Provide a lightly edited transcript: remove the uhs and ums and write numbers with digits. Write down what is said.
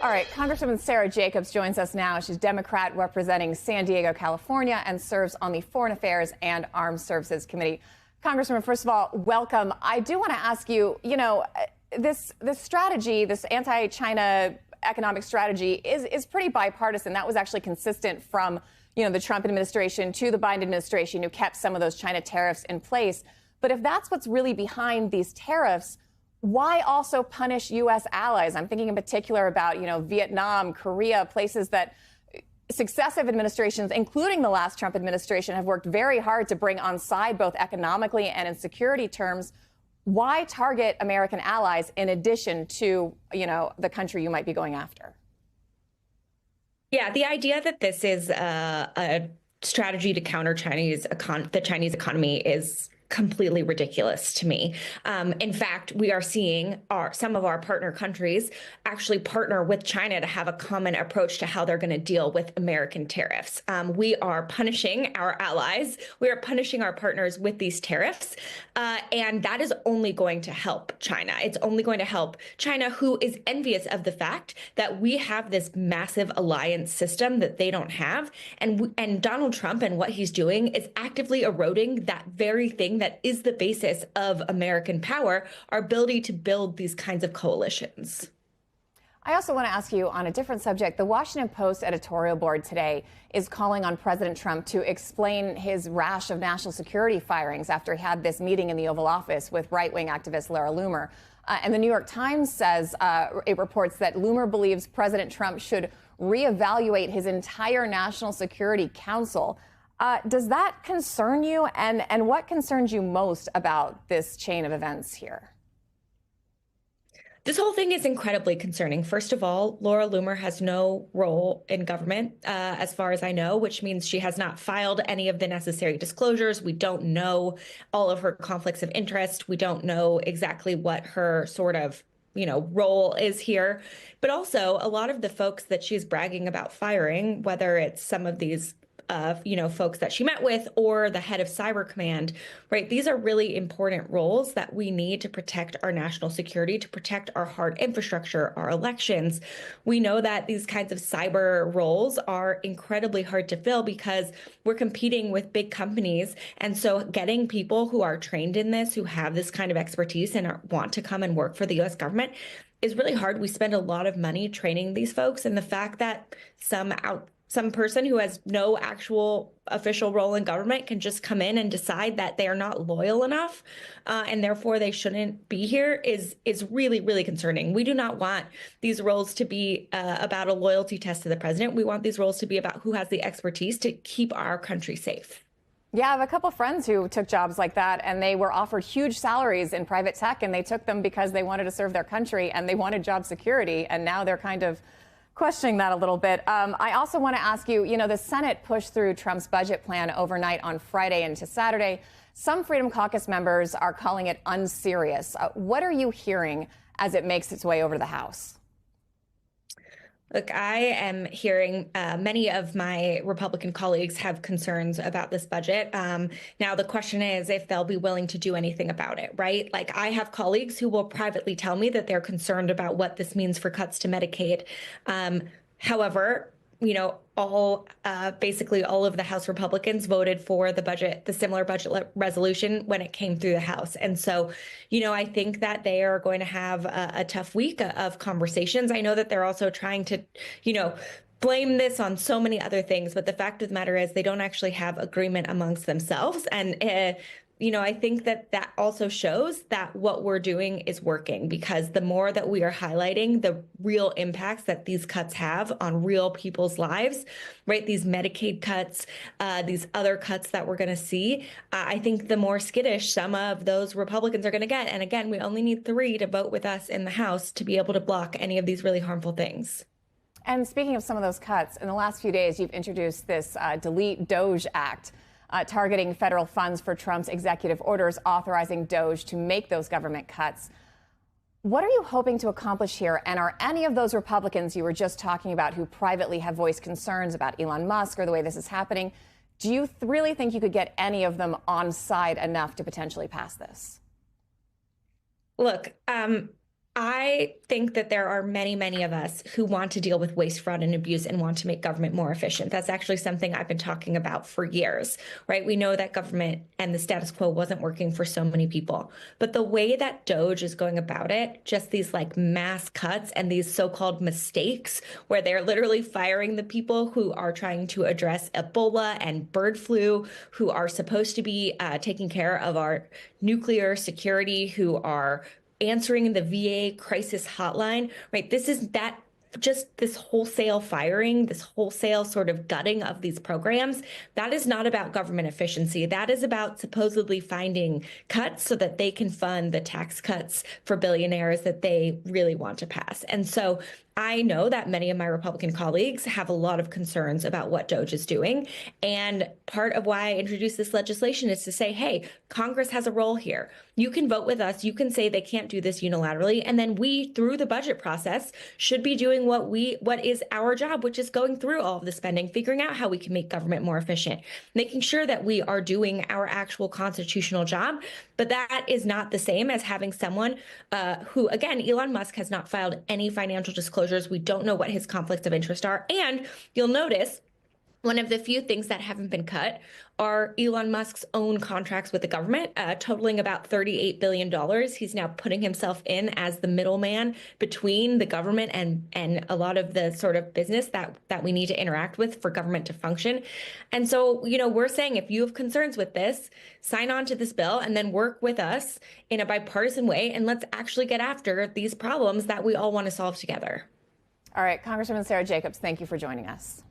All right, Congresswoman Sarah Jacobs joins us now. She's Democrat representing San Diego, California, and serves on the Foreign Affairs and Armed Services Committee. Congresswoman, first of all, welcome. I do want to ask you, this strategy, this anti-China economic strategy is pretty bipartisan. That was actually consistent from, the Trump administration to the Biden administration, who kept some of those China tariffs in place. But if that's what's really behind these tariffs, why also punish U.S. allies? I'm thinking in particular about, Vietnam, Korea, places that successive administrations, including the last Trump administration, have worked very hard to bring on side, both economically and in security terms. Why target American allies in addition to, the country you might be going after? Yeah, the idea that this is a strategy to counter the Chinese economy is completely ridiculous to me. In fact, we are seeing some of our partner countries actually partner with China to have a common approach to how they're going to deal with American tariffs. We are punishing our allies. We are punishing our partners with these tariffs. And that is only going to help China. It's only going to help China, who is envious of the fact that we have this massive alliance system that they don't have. And Donald Trump and what he's doing is actively eroding that very thing that is the basis of American power, our ability to build these kinds of coalitions. I also want to ask you on a different subject. The Washington Post editorial board today is calling on President Trump to explain his rash of national security firings after he had this meeting in the Oval Office with right-wing activist Laura Loomer. And the New York Times says it reports that Loomer believes President Trump should reevaluate his entire National Security Council. Does that concern you? And what concerns you most about this chain of events here? This whole thing is incredibly concerning. First of all, Laura Loomer has no role in government, as far as I know, which means she has not filed any of the necessary disclosures. We don't know all of her conflicts of interest. We don't know exactly what her sort of role is here. But also, a lot of the folks that she's bragging about firing, whether it's some of these folks that she met with or the head of Cyber Command, right? These are really important roles that we need to protect our national security, to protect our hard infrastructure, our elections. We know that these kinds of cyber roles are incredibly hard to fill because we're competing with big companies. And so getting people who are trained in this, who have this kind of expertise and want to come and work for the U.S. government is really hard. We spend a lot of money training these folks. And the fact that some person who has no actual official role in government can just come in and decide that they are not loyal enough and therefore they shouldn't be here is really, really concerning. We do not want these roles to be about a loyalty test to the president. We want these roles to be about who has the expertise to keep our country safe. Yeah, I have a couple of friends who took jobs like that, and they were offered huge salaries in private tech, and they took them because they wanted to serve their country and they wanted job security, and now they're kind of questioning that a little bit. I also want to ask you, the Senate pushed through Trump's budget plan overnight on Friday into Saturday. Some Freedom Caucus members are calling it unserious. What are you hearing as it makes its way over to the House? Look, I am hearing many of my Republican colleagues have concerns about this budget. Now, the question is if they'll be willing to do anything about it, right? Like, I have colleagues who will privately tell me that they're concerned about what this means for cuts to Medicaid. However, basically all of the House Republicans voted for the similar budget resolution when it came through the House. And so, I think that they are going to have a tough week of conversations. I know that they're also trying to, blame this on so many other things. But the fact of the matter is they don't actually have agreement amongst themselves. And I think that also shows that what we're doing is working, because the more that we are highlighting the real impacts that these cuts have on real people's lives, right? These Medicaid cuts, these other cuts that we're going to see, I think the more skittish some of those Republicans are going to get. And again, we only need 3 to vote with us in the House to be able to block any of these really harmful things. And speaking of some of those cuts, in the last few days, you've introduced this Delete Doge Act. Targeting federal funds for Trump's executive orders authorizing Doge to make those government cuts. What are you hoping to accomplish here? And are any of those Republicans you were just talking about who privately have voiced concerns about Elon Musk or the way this is happening, do you really think you could get any of them on side enough to potentially pass this? Look, I think that there are many, many of us who want to deal with waste, fraud, and abuse and want to make government more efficient. That's actually something I've been talking about for years, right? We know that government and the status quo wasn't working for so many people. But the way that DOGE is going about it, just these like mass cuts and these so-called mistakes where they're literally firing the people who are trying to address Ebola and bird flu, who are supposed to be taking care of our nuclear security, who are answering the VA crisis hotline, right? This is that just this wholesale firing, this wholesale sort of gutting of these programs. That is not about government efficiency. That is about supposedly finding cuts so that they can fund the tax cuts for billionaires that they really want to pass. And so I know that many of my Republican colleagues have a lot of concerns about what DOGE is doing. And part of why I introduced this legislation is to say, hey, Congress has a role here. You can vote with us. You can say they can't do this unilaterally. And then we, through the budget process, should be doing what is our job, which is going through all of the spending, figuring out how we can make government more efficient, making sure that we are doing our actual constitutional job. But that is not the same as having someone who, again, Elon Musk has not filed any financial disclosures. We don't know what his conflicts of interest are. And you'll notice one of the few things that haven't been cut are Elon Musk's own contracts with the government, totaling about $38 billion. He's now putting himself in as the middleman between the government and a lot of the sort of business that we need to interact with for government to function. And so, you know, we're saying if you have concerns with this, sign on to this bill and then work with us in a bipartisan way. And let's actually get after these problems that we all want to solve together. All right, Congresswoman Sara Jacobs, thank you for joining us.